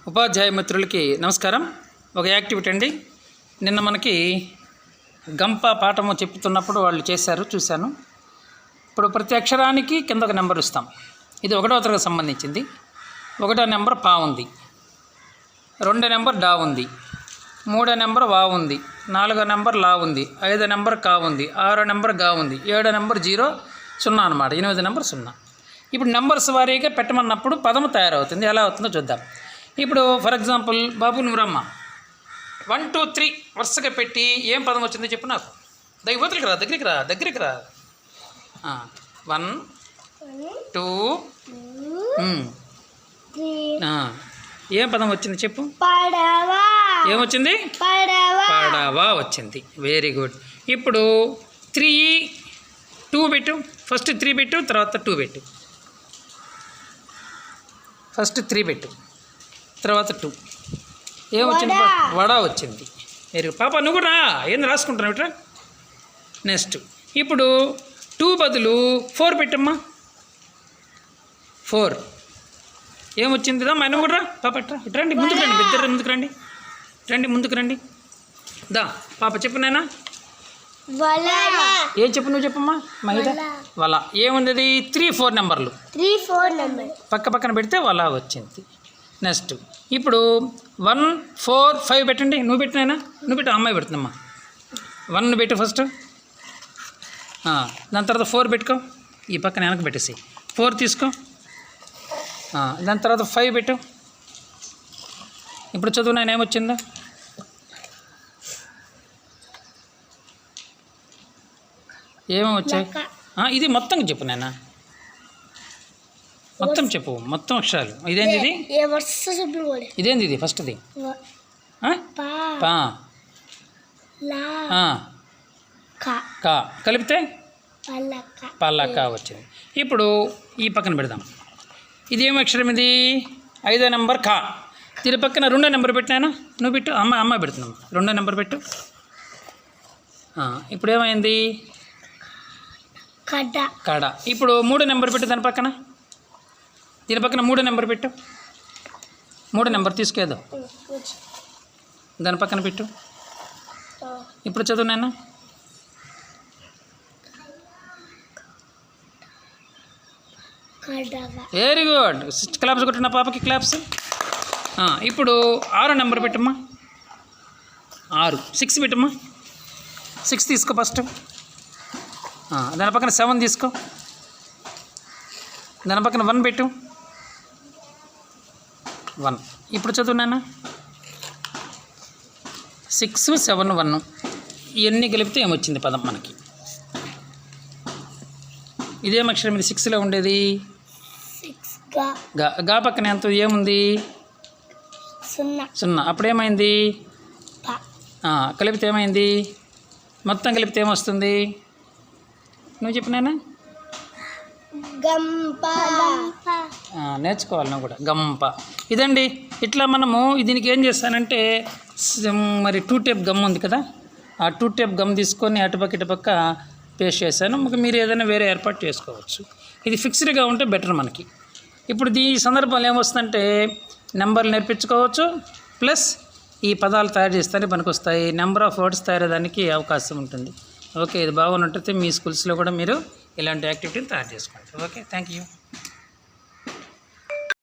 ఉపాధ్యాయ మిత్రులకి నమస్కారం. ఒక యాక్టివిటీ అండి. నిన్న మనకి గంప పాఠము చెప్తున్నప్పుడు వాళ్ళు చేశారు, చూశాను. ఇప్పుడు ప్రతి అక్షరానికి కింద ఒక నెంబర్ ఇస్తాం. ఇది 1వ తరగతికి సంబంధించింది. 1వ నెంబర్ పా ఉంది, 2వ నెంబర్ డా ఉంది, 3వ నెంబర్ వా ఉంది, 4వ నెంబర్ లా ఉంది, 5వ నెంబర్ కా ఉంది, 6వ నెంబర్ గా ఉంది, 7వ నెంబర్ 0 0 అనమాట, 8వ నెంబర్ 0. ఇప్పుడు నెంబర్స్ వారీగా పెట్టమన్నప్పుడు పదము తయారవుతుంది. ఎలా అవుతుందో చూద్దాం. ఇప్పుడు ఫర్ ఎగ్జాంపుల్, బాబు నువ్వు రమ్మ, 1 2 3 వరుసగా పెట్టి ఏం పదం వచ్చిందో చెప్పు నాకు. దగ్గరికి రా 1 2 ఏం పదం వచ్చింది చెప్పు. ఏమొచ్చింది? పడవ వచ్చింది. Very good. ఇప్పుడు 3 2 పెట్టు. ఫస్ట్ 3 పెట్టు, తర్వాత 2 పెట్టు. ఫస్ట్ 3 పెట్టు, తర్వాత 2. ఏమొచ్చింది? వడ వచ్చింది. Very good. పాప నువ్వు కూడా ఏంది రాసుకుంటున్నావు ఇట్లా. నెక్స్ట్ ఇప్పుడు 2 బదులు 4 పెట్టమ్మా. 4 ఏమొచ్చింది? దా మనం కూడా రా పాప, ఇట్రా రండి, ముందుకు రండి, ఇద్దరు ముందుకు రండి. దా పాప చెప్పు నాయనా. ఏం చెప్పు, నువ్వు చెప్పమ్మా. మహిళ వల. ఏముంది? అది 3 4 నెంబర్లు పక్క పక్కన పెడితే వల వచ్చింది. నెక్స్ట్ ఇప్పుడు 1 4 5 పెట్టండి. నువ్వు పెట్టినాయినా, నువ్వు పెట్టు. అమ్మాయి పెడుతుందమ్మా. 1 పెట్టు ఫస్ట్, దాని తర్వాత 4 పెట్టుకో. ఈ పక్కన వెనక పెట్టేసి 4 తీసుకో. దాని తర్వాత 5 పెట్టు. ఇప్పుడు చదువు నాయన, ఏమొచ్చిందో. ఏమేమి వచ్చాయి? ఇది మొత్తం చెప్పు నాయన, మొత్తం చెప్పు, మొత్తం అక్షరాలు. ఇదేంది? ఇది ఇదేంది? ఇది ఫస్ట్ది కా కలిపితే పల్లక వచ్చింది. ఇప్పుడు ఈ పక్కన పెడదాం. ఇది ఏం అక్షరం? ఇది 5వ నెంబర్ కా. దీని పక్కన 2వ నెంబర్ పెట్టినాను, నువ్వు పెట్టు. అమ్మాయి పెడుతున్నాం. 2వ నెంబర్ పెట్టు. ఇప్పుడు ఏమైంది? కడ. ఇప్పుడు 3వ నెంబర్ పెట్టు. దీని పక్కన 3వ నెంబర్ పెట్టు. 3వ నెంబర్ తీసుకేదో దాని పక్కన పెట్టు. ఇప్పుడు చదువు నాన్న. Very good. క్లాప్స్ కొట్టిన పాపకి క్లాప్స్. ఇప్పుడు 6వ నెంబర్ పెట్టమ్మా. 6 పెట్టమ్మా. 6 తీసుకో ఫస్ట్. దాని పక్కన 7 తీసుకో. దాని పక్కన 1 పెట్టు. 1. ఇప్పుడు చదువు నాన్న. 6 7 1 ఇవన్నీ కలిపితే ఏమొచ్చింది పదం మనకి? ఇదేం అక్షరం? ఇది 6లో ఉండేది గా పక్కన ఎంత ఏముంది? 0. అప్పుడేమైంది? కలిపితే ఏమైంది? మొత్తం కలిపితే ఏమొస్తుంది? నువ్వు చెప్పినానా? నేర్చుకోవాలి నువ్వు కూడా. గంప. ఇదండి. ఇట్లా మనము దీనికి ఏం చేస్తానంటే, మరి 2 టేప్ గమ్ ఉంది కదా, ఆ 2 టేప్ గమ్ తీసుకొని అటుపక్క ఇటుపక్క పేస్ట్ చేశాను. మీరు ఏదైనా వేరే ఏర్పాటు చేసుకోవచ్చు. ఇది ఫిక్స్డ్గా ఉంటే బెటర్ మనకి. ఇప్పుడు ఈ సందర్భంలో ఏమొస్తుందంటే, నెంబర్లు నేర్పించుకోవచ్చు, ప్లస్ ఈ పదాలు తయారు చేస్తేనే పనికొస్తాయి. నెంబర్ ఆఫ్ వర్డ్స్ తయారయ్యేదానికి అవకాశం ఉంటుంది. ఓకే, ఇది బాగున్నట్టయితే మీ స్కూల్స్లో కూడా మీరు ఇలాంటి యాక్టివిటీని తయారు చేసుకోండి. Okay, thank you.